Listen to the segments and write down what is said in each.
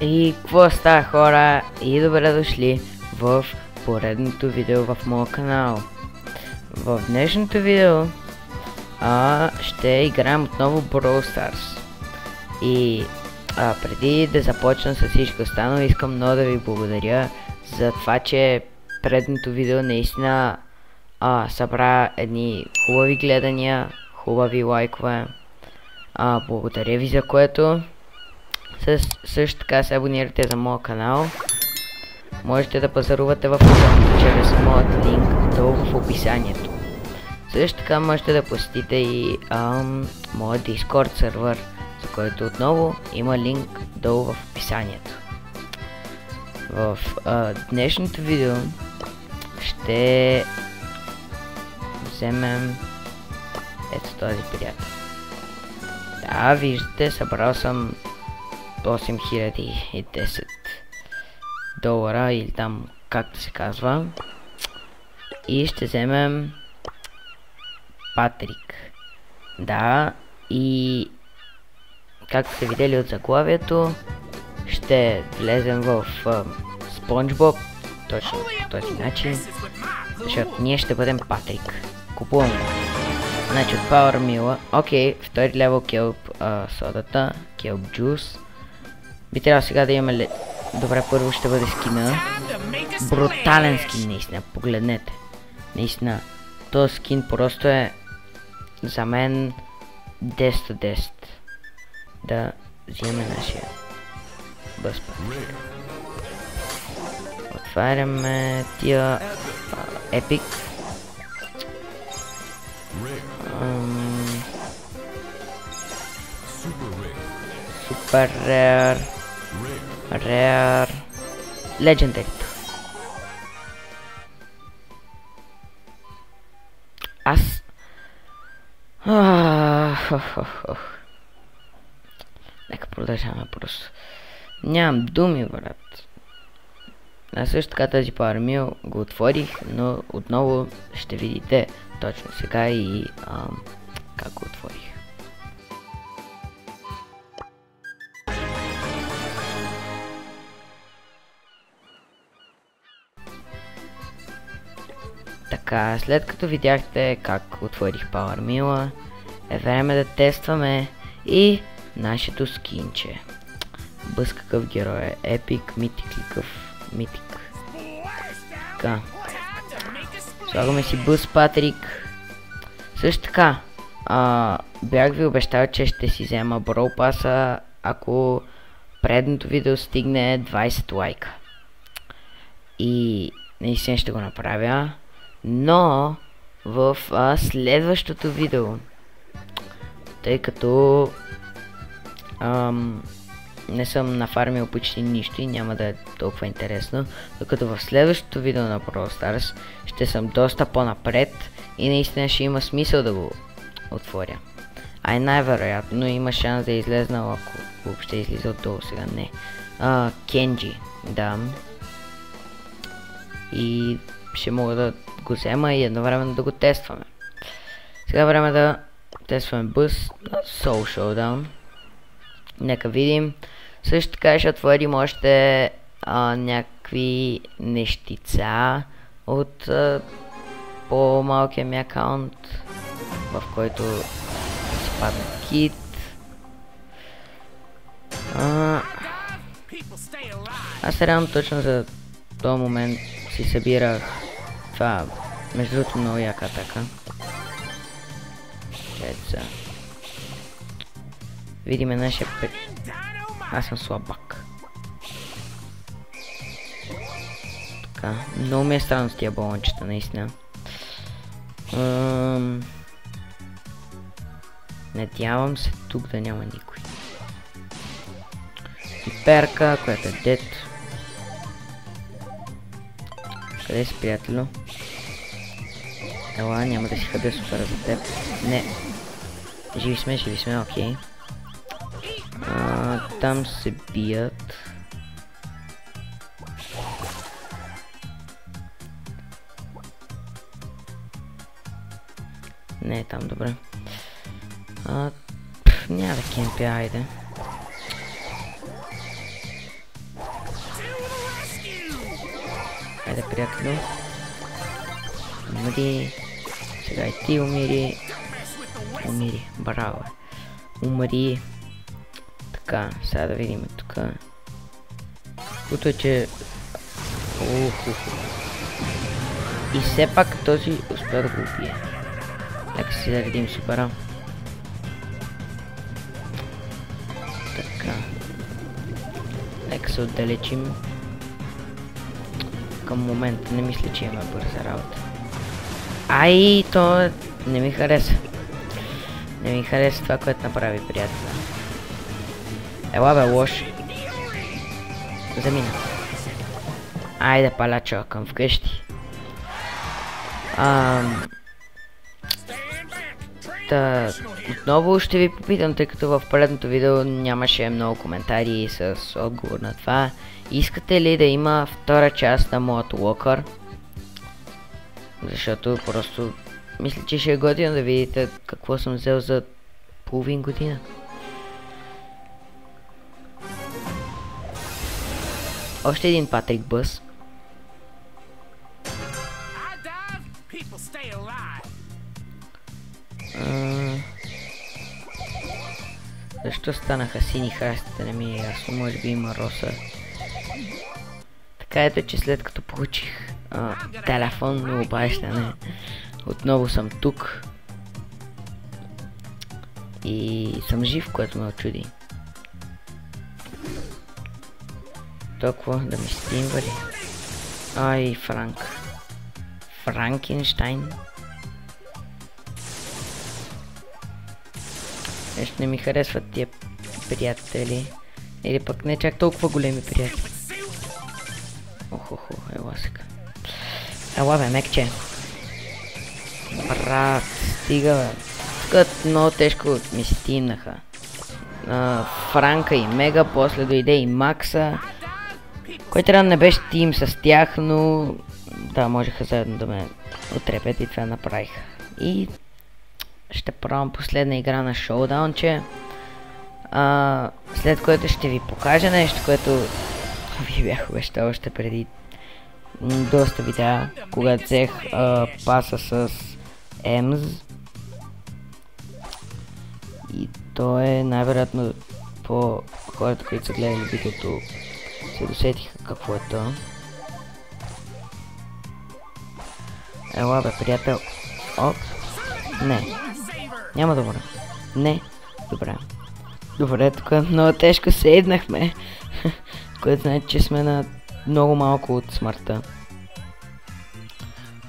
И какво става, хора? И добре дошли в поредното видео в моя канал. В днешното видео ще играем отново Brawl Stars. И преди да започна с всичко останало, искам много да ви благодаря за това, че предното видео наистина събра едни хубави гледания, хубави лайкове. Благодаря ви за което. Също така се абонирате за моя канал. Можете да пазарувате в канала чрез моят линк долу в описанието. Също така можете да посетите и моят Discord сервер, за който отново има линк долу в описанието. В днешното видео ще вземем ето този приятел. Да, виждате, събрал съм 8010 долара или там както се казва. И ще вземем Патрик. Да, и както сте видели от заглавието, ще влезем в Спонжбоб, точно по този начин, защото ние ще бъдем Патрик. Купуваме. Значи от Power Meal, окей, втори левел келп содата, келп джус. Би трябвало сега да имаме добре, първо ще бъде скина. Брутален скин, наистина, погледнете. Наистина, този скин просто е за мен 10 от 10. Да вземем нашия бъспът. Отваряме тия епик. Супер рер. Рер. Legendary. Аз нека продължаваме просто. Нямам думи, брат. А също така тази Power Meal го отворих, но отново ще видите точно сега и как го отворих. Така, след като видяхте как отворих Power Meal, е време да тестваме и нашето скинче. Бъс какъв герой е? Епик, митик ли какъв? Митик. Така. Слагаме си Бъс Патрик. Също така, бях ви обещал, че ще си взема Brawl Pass, ако предното видео стигне 20 лайка. И наистина ще го направя. Но в следващото видео, тъй като не съм нафармил почти нищо и няма да е толкова интересно, докато в следващото видео на Brawl Stars ще съм доста по-напред и наистина ще има смисъл да го отворя. Най-вероятно има шанс да излезна, ако въобще излиза отдолу сега, не. Кенджи, да. И ще мога да го взема и едновременно да го тестваме. Сега време да тестваме Бъс Soul Showdown. Нека видим. Също така ще отворим още някакви нещица от по-малкия ми акаунт, в който спадна кит. Аз реално точно за този момент си събирах това, между другото, много яка атака. Чайца. Видиме нашия пет. Аз съм слабак. Така, много ми е странно с тия балончета, наистина. Надявам се тук да няма никой. Пиперка, която е дед. Къде си, приятелю? Ела, няма да си хабя супер за теб. Не. Живи сме, окей. Там се бият. Не е там, добре. Няма да кемпя, айде. Айде, приятелю. Умри. Сега и ти умири. Умири. Браво. Умри. Така, сега да видим тук. Което е, че... И все пак този успя да го убие. Нека си заредим супера. Така. Нека се отдалечим. Към момента не мисля, че имаме бърза работа. Ай, то не ми хареса. Не ми хареса това, което направи приятеля. Ела бе, лош. Замина. Айде, палачо, към вкъщи. Отново ще ви попитам, тъй като в предното видео нямаше много коментари с отговор на това. Искате ли да има втора част на моят локър? Защото просто мисля, че ще е готино да видите какво съм взел за половин година. Още един Патрик Бъс. Защо станаха сини храстите, не ми е ясно, може би има роса. Така ето, че след като получих телефонно обаждане, отново съм тук. И съм жив, което ме очуди. Толкова да ми стимва ли? Ай, Франк. Франкенщайн. Нещо не ми харесват тия приятели. Или пък не чак толкова големи приятели. Охо, ела сега. Ела бе, мекче. Брат, стига бе. Тук много тежко ми стимнаха. Франка и Мега, после дойде и Макса. Кой трябва да не беше тим с тях, но... Да, можеха заедно да ме отрепят и това направих. И... ще пробвам последна игра на шоудаунче. След което ще ви покажа нещо, което ви бях обещал още преди доста видеа, когато взех паса с Емз. И то е най-вероятно по хората, които са гледали видеото, се досетиха какво е то. Ела бе, приятел. Оп. Не. Няма да мора. Не. Добре. Добре, тук много тежко седнахме. Което значи, че сме на много малко от смъртта.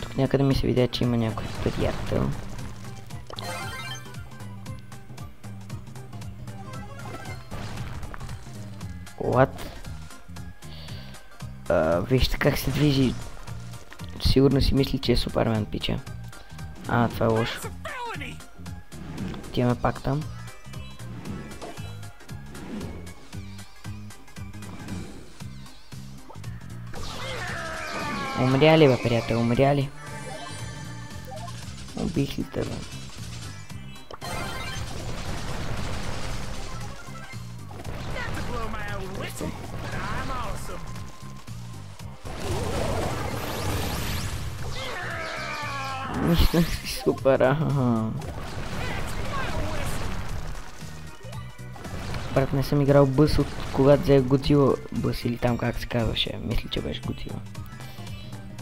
Тук някъде ми се видя, че има някой приятел. What? Вижте как се движи. Сигурно си мисли, че е Супермен, пича. Това е лошо. Отиваме пак там. Умря ли бе, приятел, умря ли? Убих ли те бе? Супер, Брат, не съм играл бъс от когато взех Годзила бъс или там как се казваше. Мисля, че беше Годзила.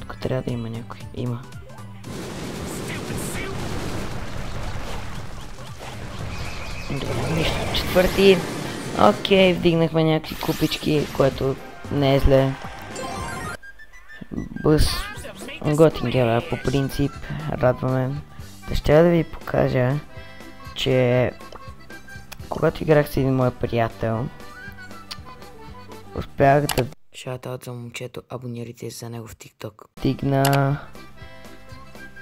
Тук трябва да има някой. Има. Добре, нищо. Четвърти. Окей, вдигнахме някакви купички, което не е зле. Бъс. Готин гера, по принцип. Радваме. Ще да ви покажа, че когато играх с един мой приятел, успях да... Шаутаут за момчето, абонирайте се за него в TikTok. Стигна...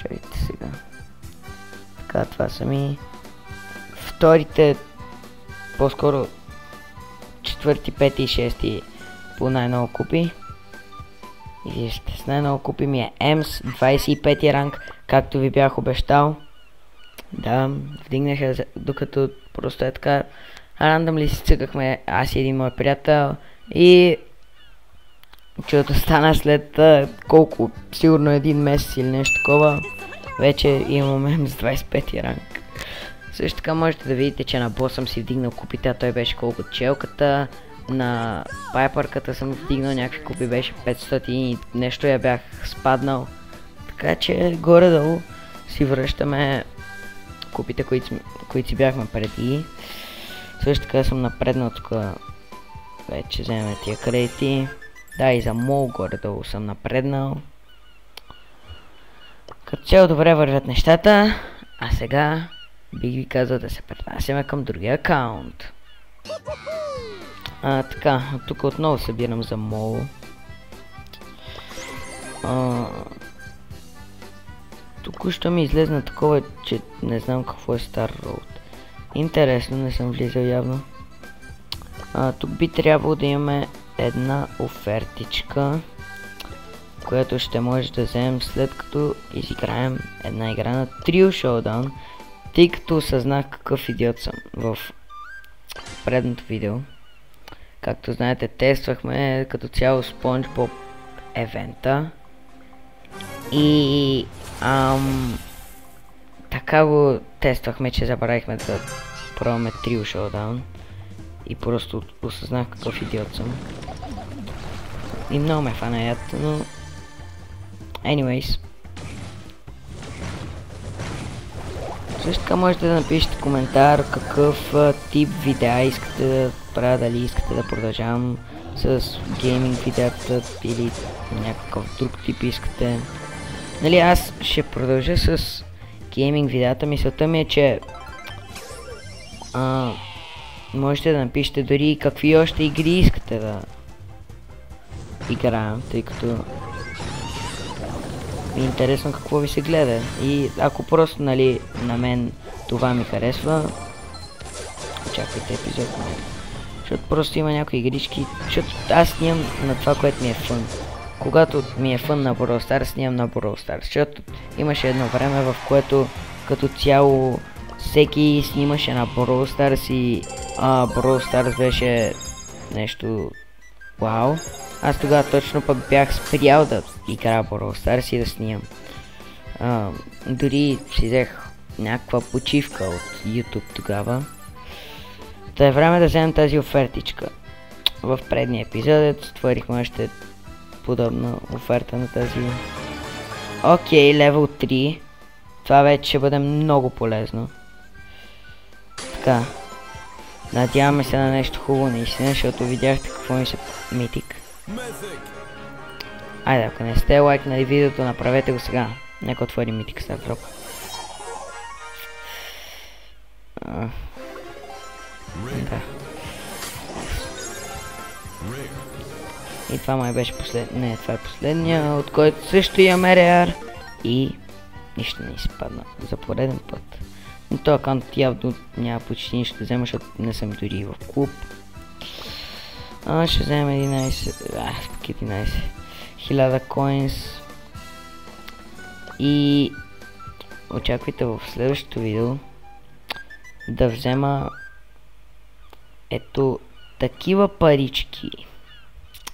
Чакайте сега. Така, това са ми... Вторите... По-скоро... Четвърти, пети и шести по най-много купи. И вижте, с най-много купи ми е Емс, 25 ранг, както ви бях обещал. Да, вдигнаха, докато просто е така рандъм ли си цъкахме аз и един мой приятел и Защото стана след колко, сигурно един месец или нещо такова, вече имаме с 25 ранг. Също така можете да видите, че на бос съм си вдигнал купите, а той беше колко челката. На пайпърката съм вдигнал някакви купи, беше 500 и нещо я бях спаднал. Така че горе-долу си връщаме купите, които си бяхме преди. Също така съм напреднал тук, вече вземем тия кредити. Да, и за мол горе-долу съм напреднал. Като цяло добре вървят нещата, а сега бих ви казал да се пренасяме към другия акаунт. Така, тук отново събирам за мол. Току-що ми излезна такова, че не знам какво е Star Road. Интересно, не съм влизал явно. Тук би трябвало да имаме една офертичка, която ще може да вземем след като изиграем една игра на Trio Showdown, тъй като осъзнах какъв идиот съм в предното видео. Както знаете, тествахме като цяло SpongeBob евента и така го тествахме, че забравихме да пробваме Trio Showdown и просто осъзнах какъв идиот съм. И много ме фана яд, но anyways. Също така можете да напишете коментар какъв тип видеа искате да правя, дали искате да продължавам с гейминг видеата или някакъв друг тип искате. Нали, аз ще продължа с гейминг видеата. Мисълта ми е, че можете да напишете дори какви още игри искате да играем, тъй като ми е интересно какво ви се гледа. И ако просто, нали, на мен това ми харесва, очаквайте епизод. Защото просто има някои игрички, защото аз снимам на това, което ми е фън. Когато ми е фън на Brawl Stars, снимам на Brawl Stars. Защото имаше едно време, в което като цяло всеки снимаше на Brawl Stars и Brawl Stars беше нещо вау. Аз тогава точно пък бях спрял да играя Brawl Stars и да снимам. Дори си взех някаква почивка от YouTube тогава. Та е време да вземем тази офертичка. В предния епизод отворихме още подобна оферта на тази. Окей, левел 3. Това вече ще бъде много полезно. Така. Надяваме се на нещо хубаво наистина, защото видяхте какво ми се митик. Айде, ако не сте лайкнали видеото, направете го сега. Нека отвори митик Star Drop. Да. И това май беше последния. Не, това е последния, от който също имаме реар. И нищо не изпадна за пореден път. Но този аккаунт явно няма почти нищо да взема, защото не съм дори в клуб. Ще вземем 11. Пак 11. 1000 коинс. И очаквайте в следващото видео да взема ето такива парички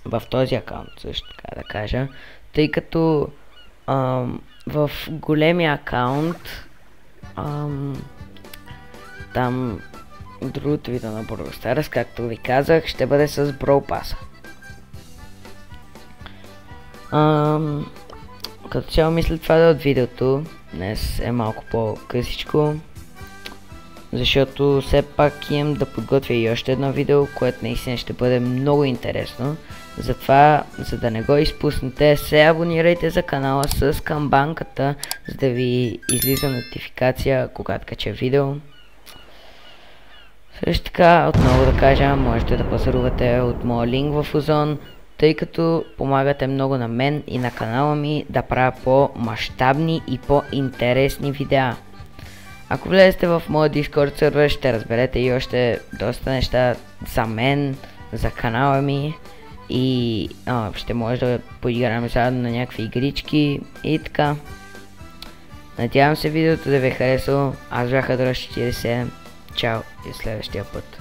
в този акаунт, също така да кажа, тъй като в големия акаунт там другото видео на Brawl Stars, както ви казах, ще бъде с Brawl Pass. Като цяло мисля това да е от видеото. Днес е малко по-късичко, защото все пак имам да подготвя и още едно видео, което наистина ще бъде много интересно. Затова, за да не го изпуснете, се абонирайте за канала с камбанката, за да ви излиза нотификация, когато кача видео. Също така, отново да кажа, можете да пазарувате от моя линк в Озон, тъй като помагате много на мен и на канала ми да правя по-мащабни и по-интересни видеа. Ако влезете в моя Discord сервер, ще разберете и още доста неща за мен, за канала ми и ще може да поиграем заедно на някакви игрички и така. Надявам се видеото да ви е харесало. Аз бях Адрос 47. Чао и следващия път.